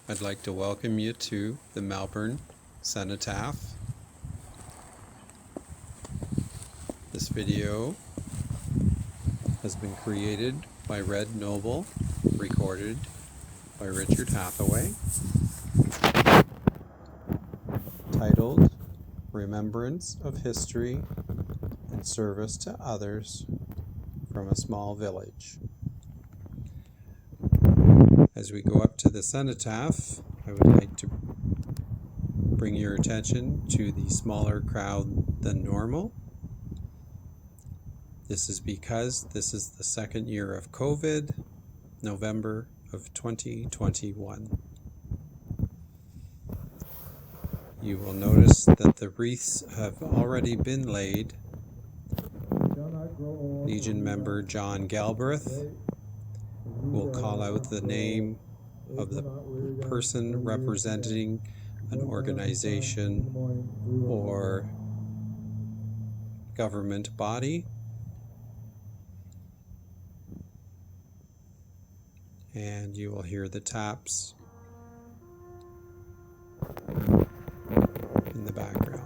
I'd like to welcome you to the Melbourne Cenotaph. This video has been created by Red Noble, recorded by Richard Hathaway, titled Remembrance of History and Service to Others from a Small Village. As we go up to the cenotaph, I would like to bring your attention to the smaller crowd than normal. This is because this is the second year of COVID, November of 2021. You will notice that the wreaths have already been laid. Legion member John Galbraith will call out the name of the person representing an organization or government body, and you will hear the taps in the background.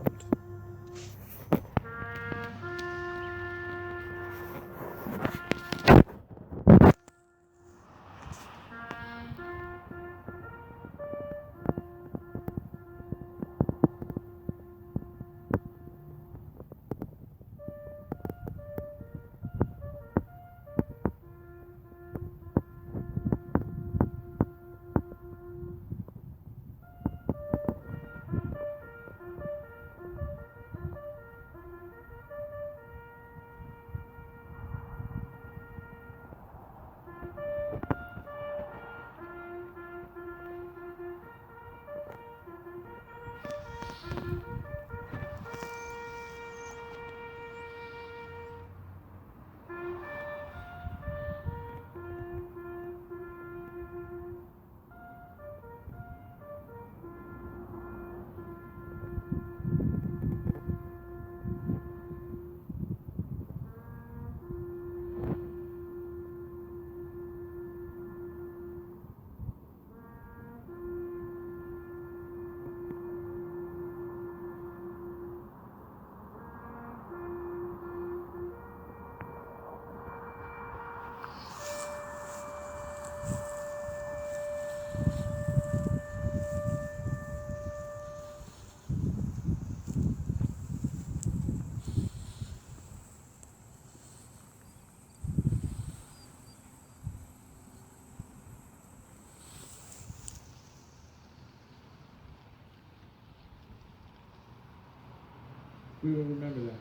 We will remember that.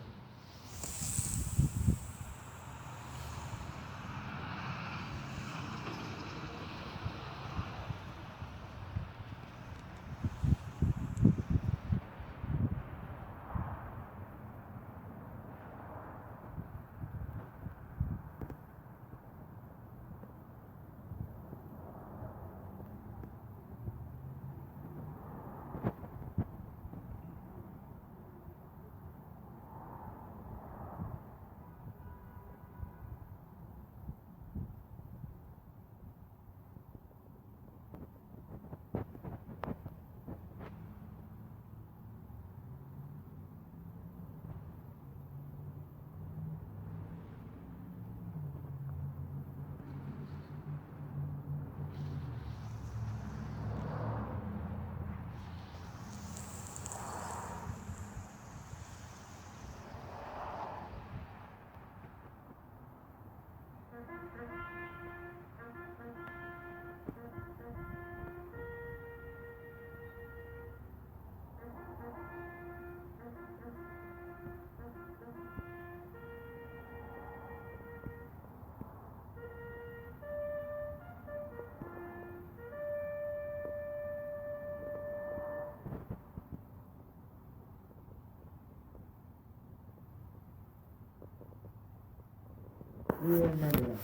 We will remember that.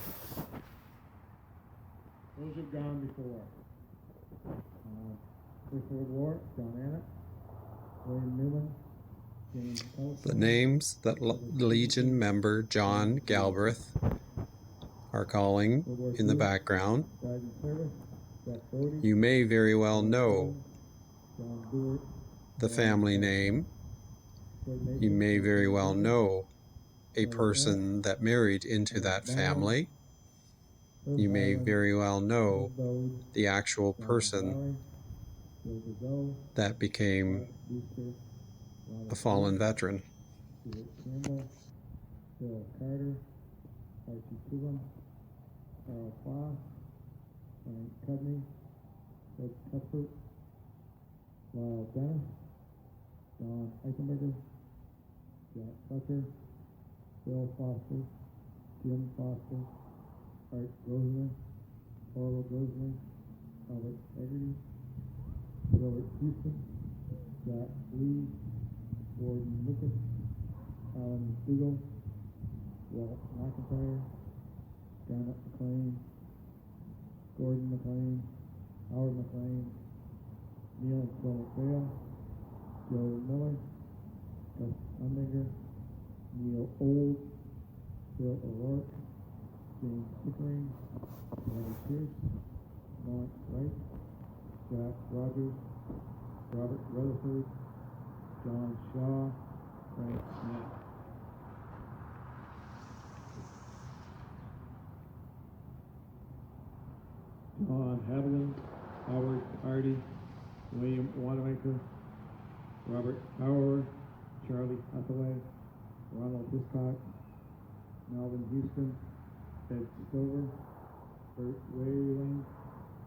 Those have gone before. First World War, John Annett, William Newman, James Ellison. The names that Legion member John Galbraith are calling in the background Died in service. Jack Doherty, You may very well know John Dewar, the family name. Fred Mason, You may very well know a Ella person that married into that family. You may very well know the actual person that became a fallen veteran. Stuart Campbell, Phil Carter, Archie Chisholm, Carl Foss, Frank Cudney, Ed Cuthbert, Lyle Dennis, John Eichenberger, Jack Fletcher, Bill Foster, Jim Foster, Art Grosvenor, Orville Grosvenor, Albert Haggerty, Robert Houston, Jack Lee, Gordon Lucas, Alan Spiegel, Walt McIntyre, Janet McLean, Gordon McLean, Howard McLean, Neil and Phil McPhail, Joe Miller, Gus Undinger, Neil Old, Bill O'Rourke, James Pickering, Larry Pierce, Mark Wright, Jack Rogers, Robert Rutherford, John Shaw, Frank Smith. John Haviland, Howard Hardy, William Wanamaker, Robert Power, Charlie Hathaway, Ronald Hiscock, Melvin Houston, Ed Stover, Bert Wayling,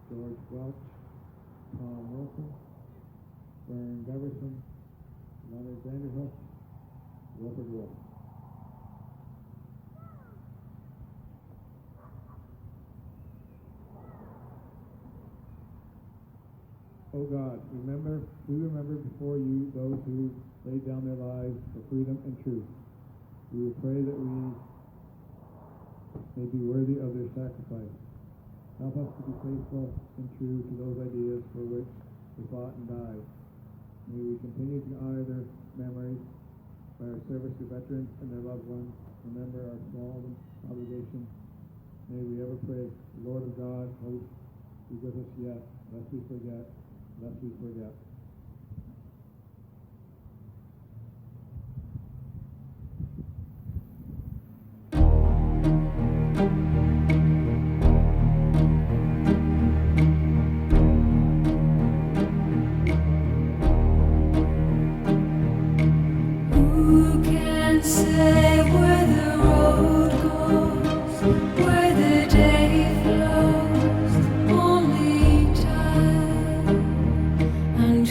George Welch, Tom Wilson, Vern Deverson, Leonard Vanderhoof, Wilford Wolf. O God, we remember before you those who laid down their lives for freedom and truth. We pray that we may be worthy of their sacrifice. Help us to be faithful and true to those ideas for which they fought and died. May we continue to honor their memories by our service to veterans and their loved ones. Remember our small obligation. May we ever pray, Lord of God, host, be with us yet, lest we forget. Lest we forget. Who can say where the road goes, where the day flows? Only time. And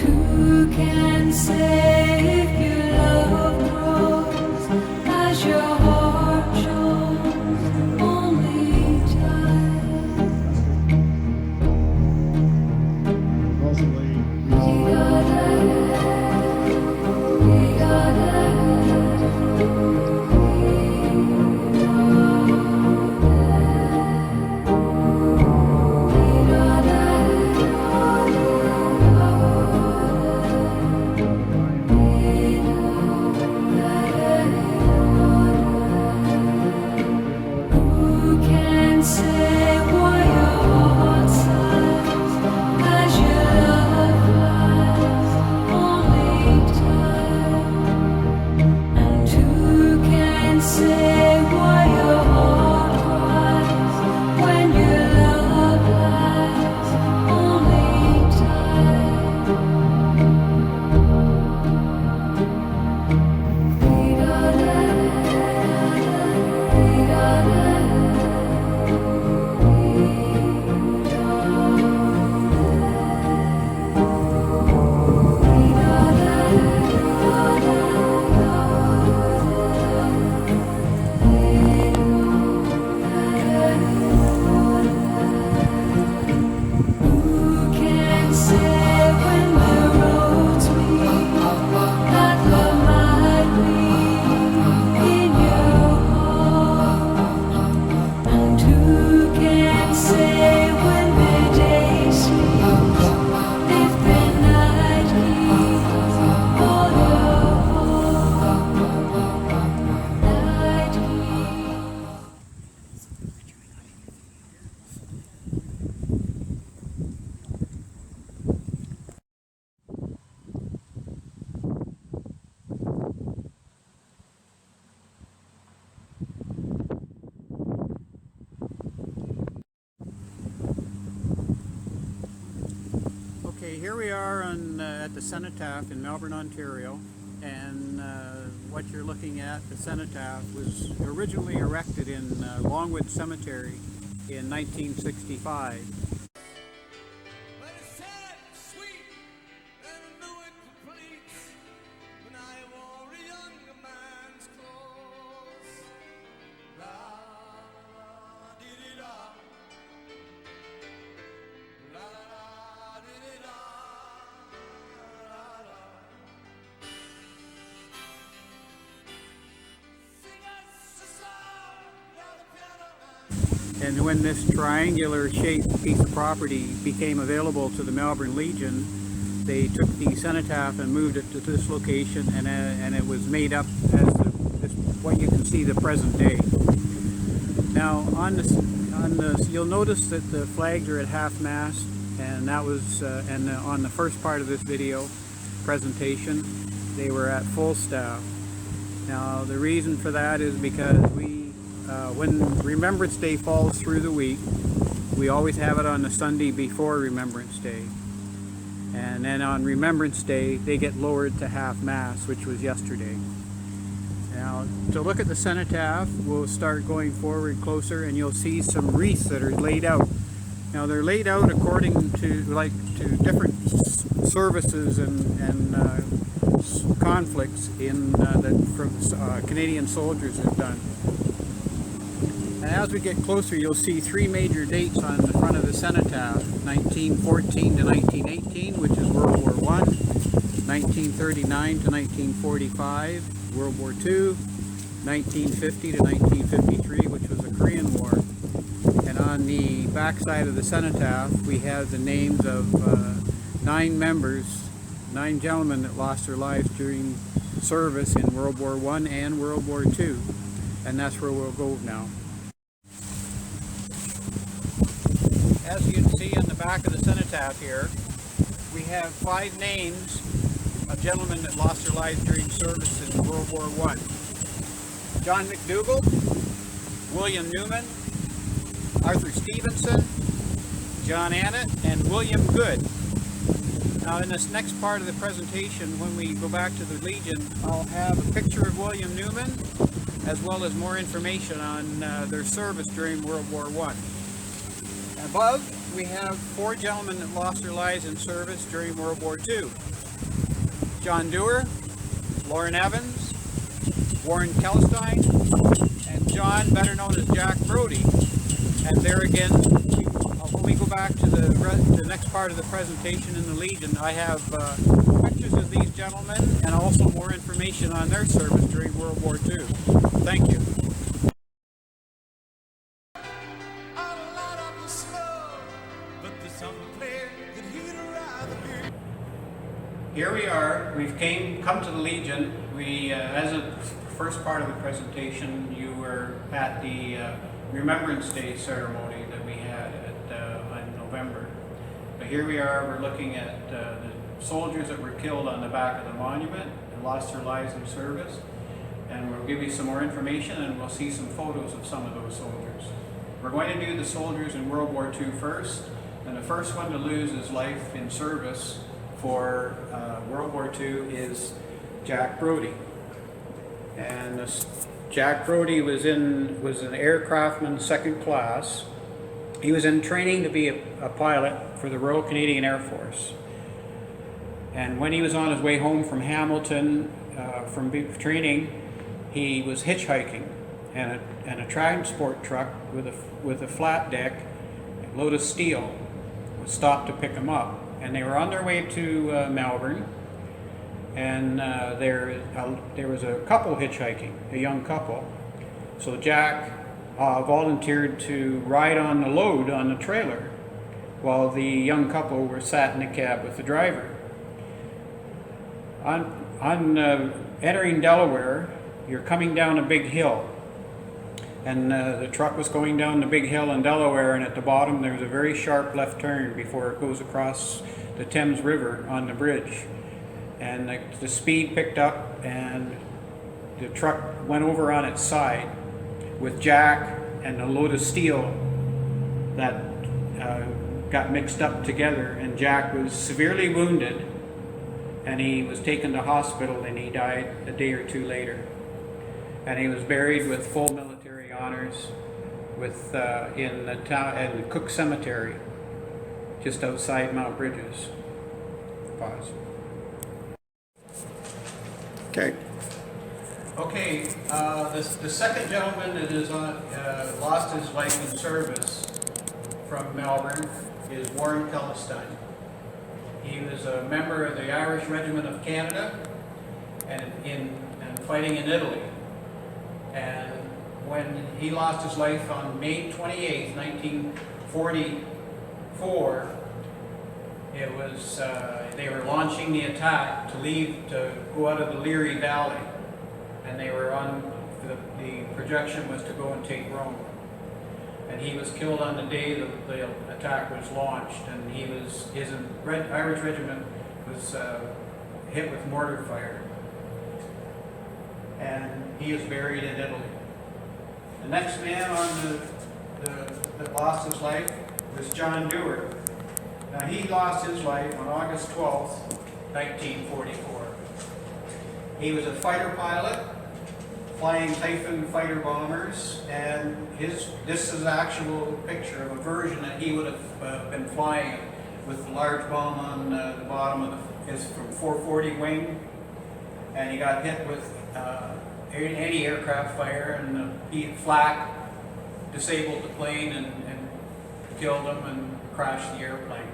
Okay, here we are at the cenotaph in Melbourne, Ontario, and what you're looking at, the cenotaph, was originally erected in Longwood Cemetery in 1965. But it's sad, sweet, and I know it complete when I wore a younger man's clothes. La-di-di-da, la-da-di-di-da, la-da. Sing us a song, you're the piano man. And when this triangular shaped piece of property became available to the Melbourne Legion, they took the cenotaph and moved it to this location, and it was made up as what you can see the present day. Now on this, you'll notice that the flags are at half mast, and that was on the first part of this video presentation, they were at full staff. Now the reason for that is because when Remembrance Day falls through the week, we always have it on the Sunday before Remembrance Day. And then on Remembrance Day, they get lowered to half mast, which was yesterday. Now, to look at the cenotaph, we'll start going forward closer, and you'll see some wreaths that are laid out. Now, they're laid out according to different services and conflicts that Canadian soldiers have done. And as we get closer, you'll see three major dates on the front of the cenotaph: 1914 to 1918, which is World War I; 1939 to 1945, World War II; 1950 to 1953, which was the Korean War. And on the back side of the cenotaph, we have the names of 9 gentlemen that lost their lives during service in World War I and World War II. And that's where we'll go now. As you can see on the back of the cenotaph here, we have 5 names of gentlemen that lost their lives during service in World War I. John McDougall, William Newman, Arthur Stevenson, John Annett, and William Good. Now in this next part of the presentation, when we go back to the Legion, I'll have a picture of William Newman, as well as more information on their service during World War I. Above, we have 4 gentlemen that lost their lives in service during World War II. John Dewar, Lauren Evans, Warren Kelstein, and John, better known as Jack Brodie. And there again, when we go back to the next part of the presentation in the Legion, I have pictures of these gentlemen and also more information on their service during World War II. Thank you. Here we are. We've come to the Legion. We, as a first part of the presentation, you were at the Remembrance Day ceremony that we had in November. But here we are. We're looking at the soldiers that were killed on the back of the monument and lost their lives in service. And we'll give you some more information, and we'll see some photos of some of those soldiers. We're going to do the soldiers in World War II first, and the first one to lose his life in service for World War II is Jack Brodie. And Jack Brodie was an aircraftman second class. He was in training to be a pilot for the Royal Canadian Air Force. And when he was on his way home from Hamilton from training, he was hitchhiking, and a transport truck with a flat deck, load of steel, was stopped to pick him up. And they were on their way to Melbourne, and there was a couple hitchhiking, a young couple. So Jack volunteered to ride on the load on the trailer while the young couple were sat in the cab with the driver. On entering Delaware, you're coming down a big hill, and the truck was going down the big hill in Delaware, and at the bottom there's a very sharp left turn before it goes across the Thames River on the bridge. And the speed picked up, and the truck went over on its side with Jack and a load of steel that got mixed up together, and Jack was severely wounded, and he was taken to hospital, and he died a day or two later. And he was buried with full military honors in the town, in the Cook Cemetery, just outside Mount Bridges. Pause. Okay. Okay, the second gentleman that is lost his life in service from Melbourne is Warren Palestine. He was a member of the Irish Regiment of Canada and fighting in Italy. And when he lost his life on May 28th, 1944, it was they were launching the attack to go out of the Leary Valley, and they were on the projection was to go and take Rome. And he was killed on the day the attack was launched, and his Irish regiment was hit with mortar fire, and he is buried in Italy. The next man that lost his life was John Dewar. Now, he lost his life on August 12th, 1944. He was a fighter pilot, flying Typhoon fighter bombers, and this is an actual picture of a version that he would have been flying with the large bomb on the bottom of his from 440 wing, and he got hit with anti-aircraft fire, and he flak disabled the plane and killed him and crashed the airplane.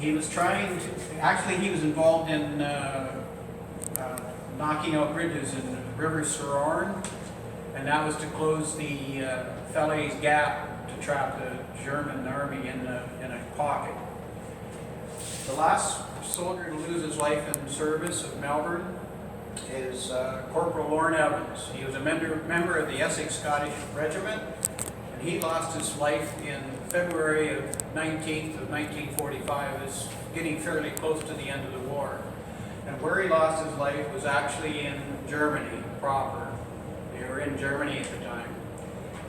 He was trying to, actually he was involved in knocking out bridges in the River Sororn, and that was to close the Falaise Gap to trap the German army in a pocket. The last soldier to lose his life in service of Melbourne is Corporal Lorne Evans. He was a member of the Essex Scottish Regiment, and he lost his life in February of 1945. It's getting fairly close to the end of the war. And where he lost his life was actually in Germany proper. They were in Germany at the time.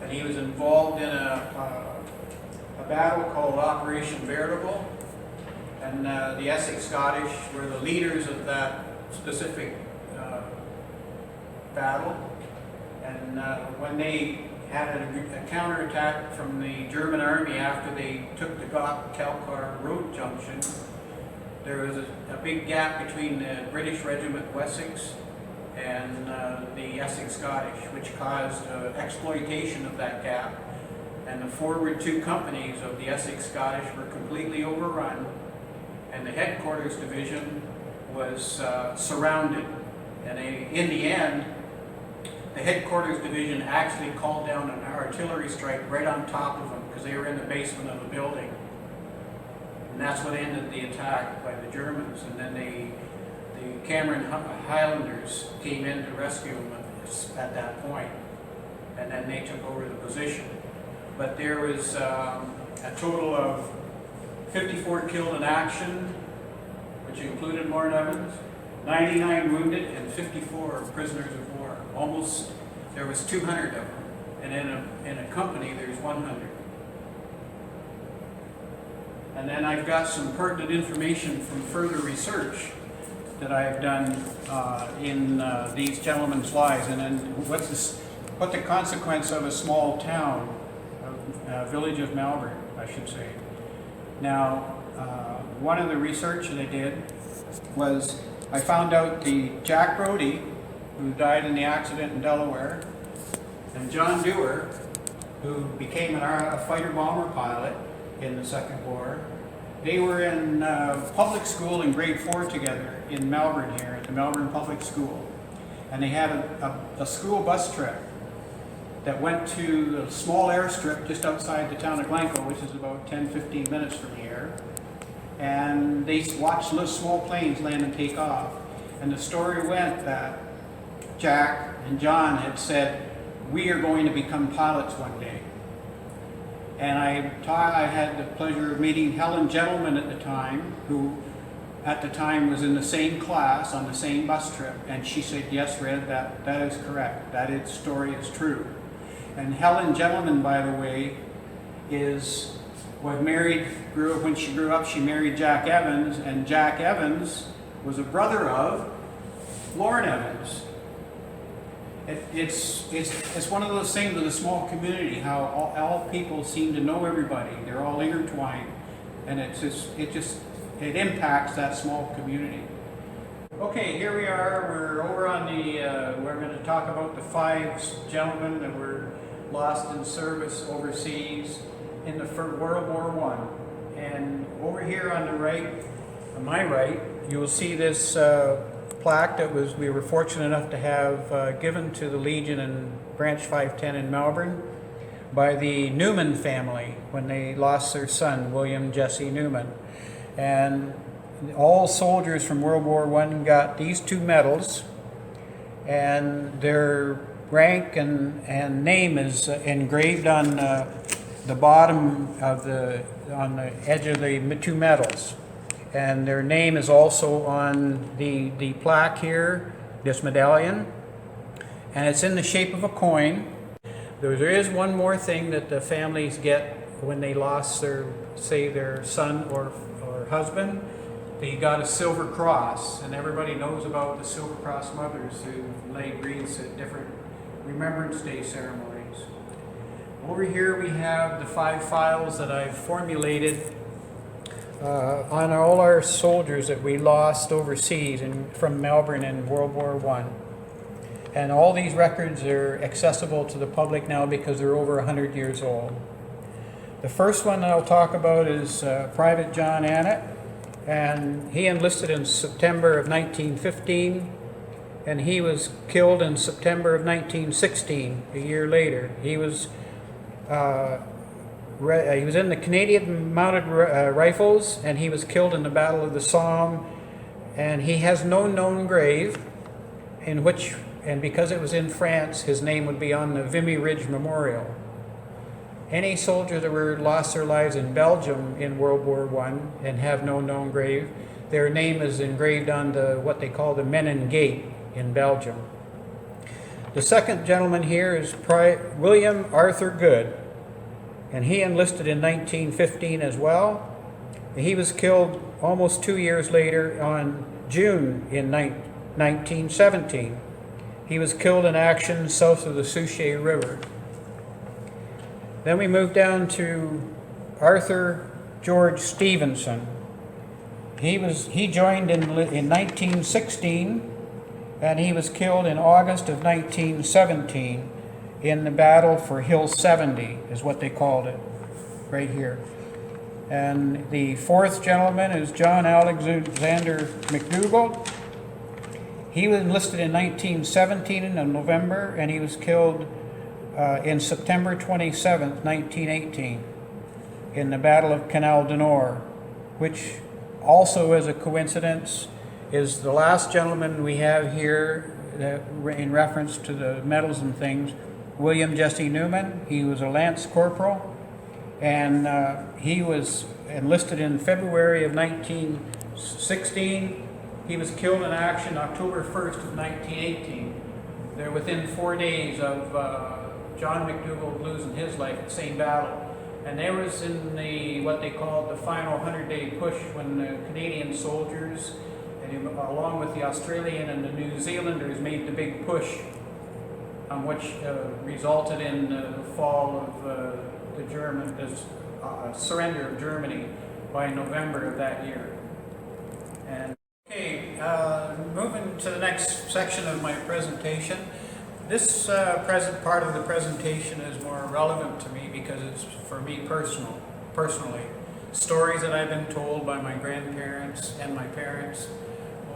And he was involved in a battle called Operation Veritable. And the Essex Scottish were the leaders of that specific battle. And when they had a counterattack from the German army after they took the Calcar Road junction, there was a big gap between the British Regiment Wessex and the Essex Scottish, which caused exploitation of that gap. And the forward two companies of the Essex Scottish were completely overrun, and the headquarters division was surrounded. And in the end, the headquarters division actually called down an artillery strike right on top of them because they were in the basement of the building. And that's what ended the attack by the Germans. And then the Cameron Highlanders came in to rescue them at that point. And then they took over the position. But there was a total of 54 killed in action, which included Lorne Evans, 99 wounded, and 54 prisoners of war. Almost, there was 200 of them. And in a company, there's 100. And then I've got some pertinent information from further research that I've done in these gentlemen's lives, and then what the consequence of a small town, Village of Melbourne, I should say. Now, one of the research that I did was I found out the Jack Brodie, who died in the accident in Delaware, and John Dewar, who became a fighter bomber pilot in the Second War. They were in public school in grade 4 together in Melbourne here at the Melbourne Public School. And they had a school bus trip that went to a small airstrip just outside the town of Glencoe, which is about 10-15 minutes from here. And they watched little small planes land and take off. And the story went that Jack and John had said, "We are going to become pilots one day." And I had the pleasure of meeting Helen Gentleman at the time, who at the time was in the same class on the same bus trip. And she said, "Yes, Red, that is correct. Story is true." And Helen Gentleman, by the way, when she grew up, she married Jack Evans, and Jack Evans was a brother of Lauren Evans. It's one of those things with a small community, how all people seem to know everybody. They're all intertwined, and it impacts that small community. Okay, here we are. We're over on we're going to talk about the 5 gentlemen that were lost in service overseas in the World War I. And over here on the right, on my right, you will see this plaque that we were fortunate enough to have given to the Legion in Branch 510 in Melbourne by the Newman family when they lost their son, William Jesse Newman. And all soldiers from World War I got these 2 medals, and their rank and name is engraved on the bottom of on the edge of the 2 medals. And their name is also on the plaque here, this medallion, and it's in the shape of a coin. There is one more thing that the families get when they lost their son or husband. They got a silver cross, and everybody knows about the Silver Cross mothers who laid wreaths at different Remembrance Day ceremonies. Over here we have the 5 files that I've formulated on all our soldiers that we lost overseas from Melbourne in World War I. And all these records are accessible to the public now because they're over 100 years old. The first one that I'll talk about is Private John Annett, and he enlisted in September of 1915, and he was killed in September of 1916, a year later. He was in the Canadian Mounted Rifles, and he was killed in the Battle of the Somme, and he has no known grave and because it was in France, his name would be on the Vimy Ridge Memorial. Any soldiers that lost their lives in Belgium in World War I and have no known grave, their name is engraved on what they call the Menin Gate in Belgium. The second gentleman here is William Arthur Good, and he enlisted in 1915 as well. He was killed almost 2 years later on June in 1917. He was killed in action south of the Souchez River. Then we move down to Arthur George Stevenson. He joined in 1916, and he was killed in August of 1917 in the battle for Hill 70, is what they called it, right here. And the 4th gentleman is John Alexander McDougall. He was enlisted in 1917 in November, and he was killed in September 27th, 1918, in the Battle of Canal du Nord, which also, as a coincidence, is the last gentleman we have here in reference to the medals and things, William Jesse Newman. He was a Lance Corporal, and he was enlisted in February of 1916. He was killed in action October 1st of 1918. They're within 4 days of John McDougall losing his life at the same battle. And they was in what they called the final 100-day push, when the Canadian soldiers, and along with the Australian and the New Zealanders, made the big push, which resulted in the fall of the surrender of Germany by November of that year. And moving to the next section of my presentation. This present part of the presentation is more relevant to me because it's for me personally. Stories that I've been told by my grandparents and my parents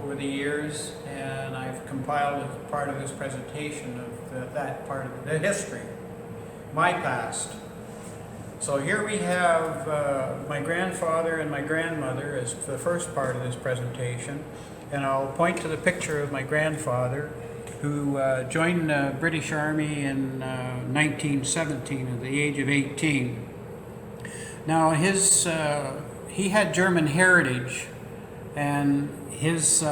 over the years, and I've compiled as part of this presentation of that part of the history, my past. So here we have my grandfather and my grandmother as the first part of this presentation, and I'll point to the picture of my grandfather, who joined the British Army in 1917 at the age of 18. Now he had German heritage, and his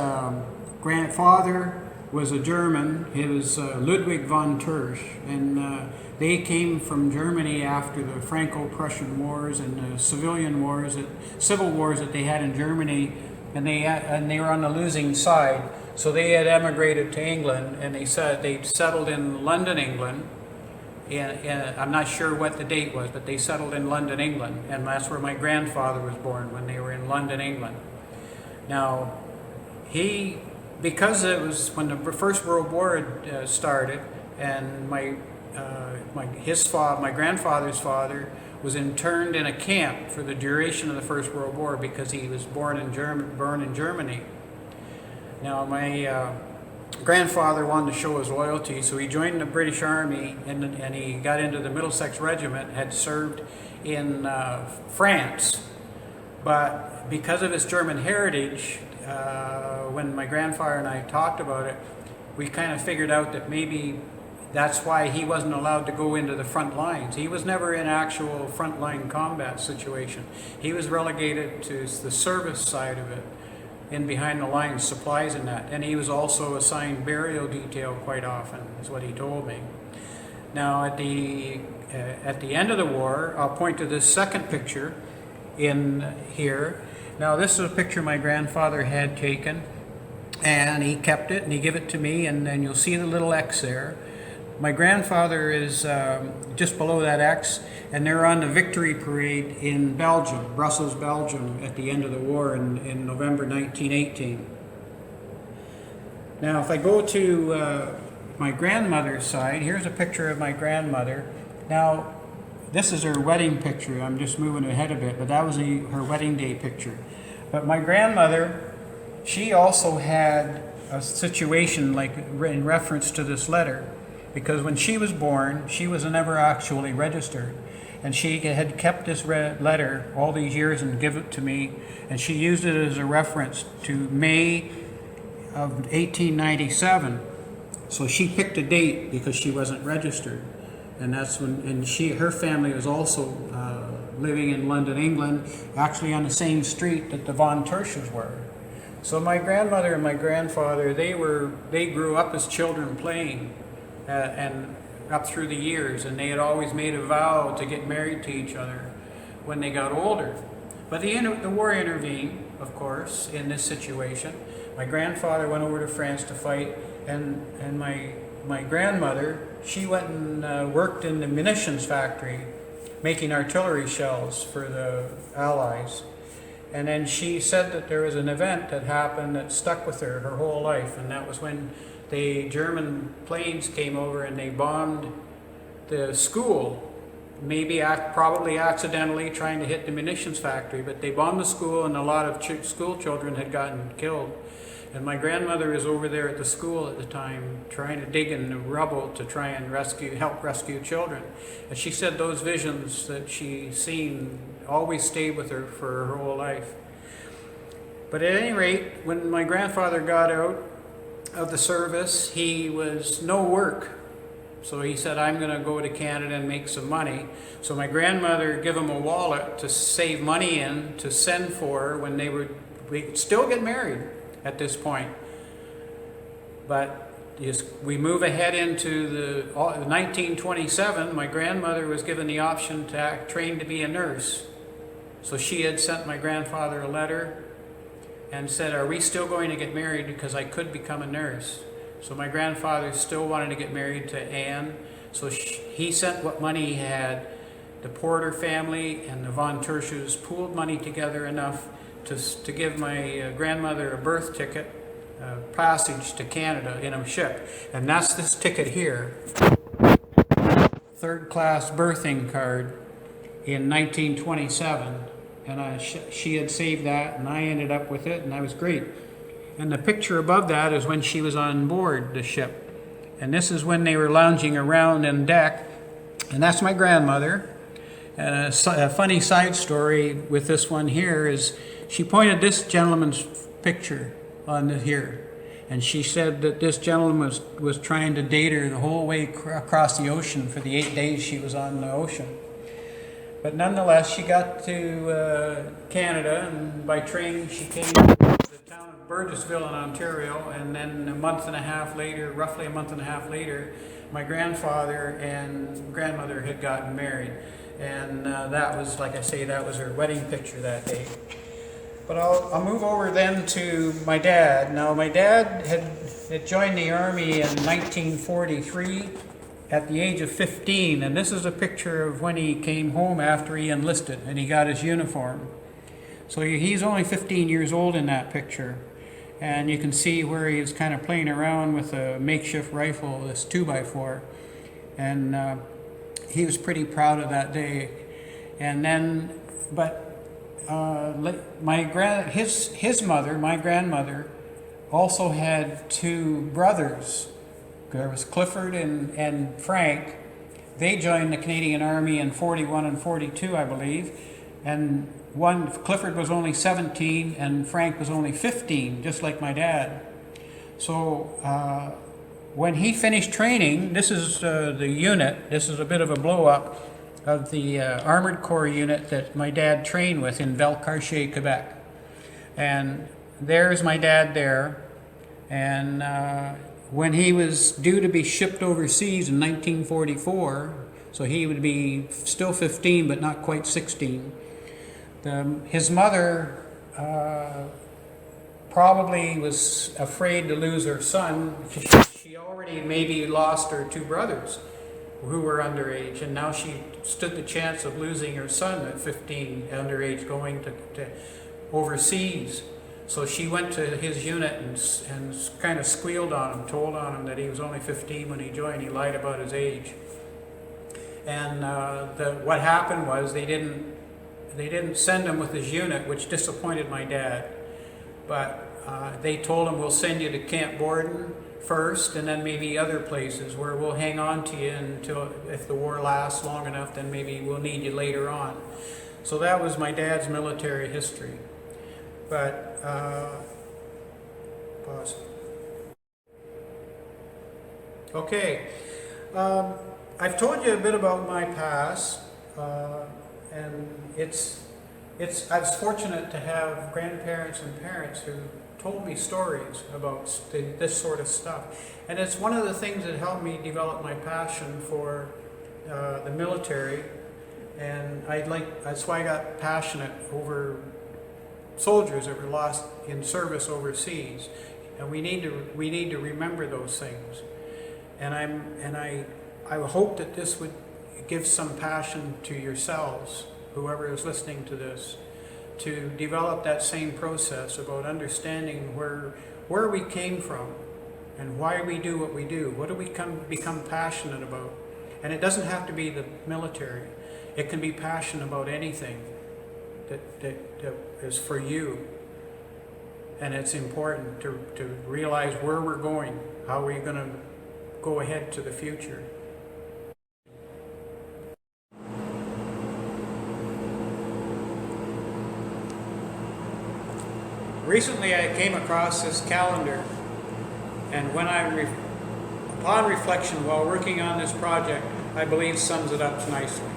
grandfather was a German. He was Ludwig von Tersch, and they came from Germany after the Franco-Prussian Wars and the civil wars that they had in Germany, and they were on the losing side. So they had emigrated to England, and they settled in London, England. And I'm not sure what the date was, but they settled in London, England, and that's where my grandfather was born, when they were in London, England. Now, because it was when the First World War had started, and my grandfather's father was interned in a camp for the duration of the First World War because he was born in Germany. Now, my grandfather wanted to show his loyalty, so he joined the British Army, and he got into the Middlesex Regiment, had served in France. But because of his German heritage, when my grandfather and I talked about it, we kind of figured out that maybe that's why he wasn't allowed to go into the front lines. He was never in actual frontline combat situation. He was relegated to the service side of it, in behind the lines, supplies and that. And he was also assigned burial detail quite often, is what he told me. Now, at the end of the war, I'll point to this second picture in here. Now, this is a picture my grandfather had taken, and he kept it, and he gave it to me, and then you'll see the little X there. My grandfather is just below that X, and they're on the victory parade in Belgium, Brussels, Belgium, at the end of the war in November 1918. Now, if I go to my grandmother's side, here's a picture of my grandmother. Now, this is her wedding picture. I'm just moving ahead a bit, but that was her wedding day picture. But my grandmother, she also had a situation like in reference to this letter, because when she was born, she was never actually registered. And she had kept this letter all these years and given it to me, and she used it as a reference to May of 1897. So she picked a date because she wasn't registered. And that's when, and her family was also living in London, England, actually on the same street that the Von Tersches were. So my grandmother and my grandfather, they grew up as children playing, and up through the years, and they had always made a vow to get married to each other when they got older. But the war intervened, of course, in this situation. My grandfather went over to France to fight, and my grandmother, she went and worked in the munitions factory, making artillery shells for the Allies. And then she said that there was an event that happened that stuck with her whole life, and that was when the German planes came over and they bombed the school, probably accidentally trying to hit the munitions factory, but they bombed the school, and a lot of school children had gotten killed. And my grandmother was over there at the school at the time trying to dig in the rubble to try and help rescue children. And she said those visions that she seen always stayed with her for her whole life. But at any rate, when my grandfather got out of the service, he was no work. So he said, I'm going to go to Canada and make some money. So my grandmother gave him a wallet to save money in to send for when we could still get married at this point. But we move ahead into 1927, my grandmother was given the option to train to be a nurse. So she had sent my grandfather a letter and said, are we still going to get married, because I could become a nurse. So my grandfather still wanted to get married to Anne, so he sent what money he had. The Porter family and the Von Tersches pooled money together enough to give my grandmother a birth ticket, passage to Canada in a ship. And that's this ticket here, third class birthing card in 1927. And she had saved that, and I ended up with it, and that was great. And the picture above that is when she was on board the ship. And this is when they were lounging around on deck. And that's my grandmother. And a funny side story with this one here is she pointed this gentleman's picture on here. And she said that this gentleman was trying to date her the whole way across the ocean for the 8 days she was on the ocean. But nonetheless, she got to Canada, and by train she came to the town of Burgessville in Ontario, and then a month and a half later, roughly a month and a half later, my grandfather and grandmother had gotten married. And that was, like I say, that was her wedding picture that day. But I'll move over then to my dad. Now, my dad had joined the Army in 1943 at the age of 15, and this is a picture of when he came home after he enlisted and he got his uniform. So he's only 15 years old in that picture, and you can see where he was kind of playing around with a makeshift rifle, this 2x4, and he was pretty proud of that day. And then, but his mother, my grandmother, also had two brothers. There was Clifford and Frank. They joined the Canadian Army in 41 and 42, I believe. And Clifford was only 17 and Frank was only 15, just like my dad. So when he finished training, this is the unit, this is a bit of a blow-up of the Armored Corps unit that my dad trained with in Valcartier, Quebec. And there's my dad there. And when he was due to be shipped overseas in 1944, so he would be still 15 but not quite 16, his mother probably was afraid to lose her son. She already maybe lost her two brothers who were underage, and now she stood the chance of losing her son at 15, underage, going to overseas. So she went to his unit and kind of squealed on him, told on him that he was only 15 when he joined. He lied about his age. And what happened was they didn't send him with his unit, which disappointed my dad. But they told him, we'll send you to Camp Borden first, and then maybe other places where we'll hang on to you until, if the war lasts long enough, then maybe we'll need you later on. So that was my dad's military history. But pause. Okay, I've told you a bit about my past, and I was fortunate to have grandparents and parents who told me stories about this sort of stuff. And it's one of the things that helped me develop my passion for the military. And that's why I got passionate over soldiers that were lost in service overseas. And we need to remember those things. And I hope that this would give some passion to yourselves, whoever is listening to this, to develop that same process about understanding where we came from and why we do what we do. What do we become passionate about? And it doesn't have to be the military. It can be passion about anything that is for you. And it's important to realize where we're going, how we're going to go ahead to the future. Recently I came across this calendar, and upon reflection while working on this project, I believe sums it up nicely.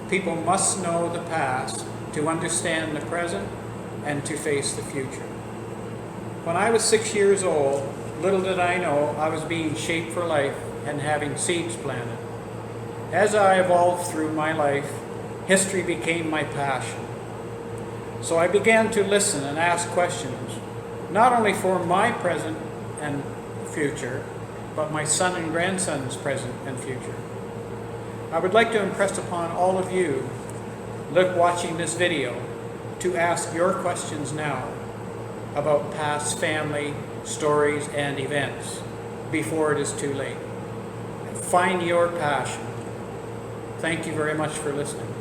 People must know the past to understand the present and to face the future. When I was 6 years old, little did I know I was being shaped for life and having seeds planted. As I evolved through my life, history became my passion. So I began to listen and ask questions, not only for my present and future, but my son and grandson's present and future. I would like to impress upon all of you watching this video to ask your questions now about past family stories and events before it is too late. Find your passion. Thank you very much for listening.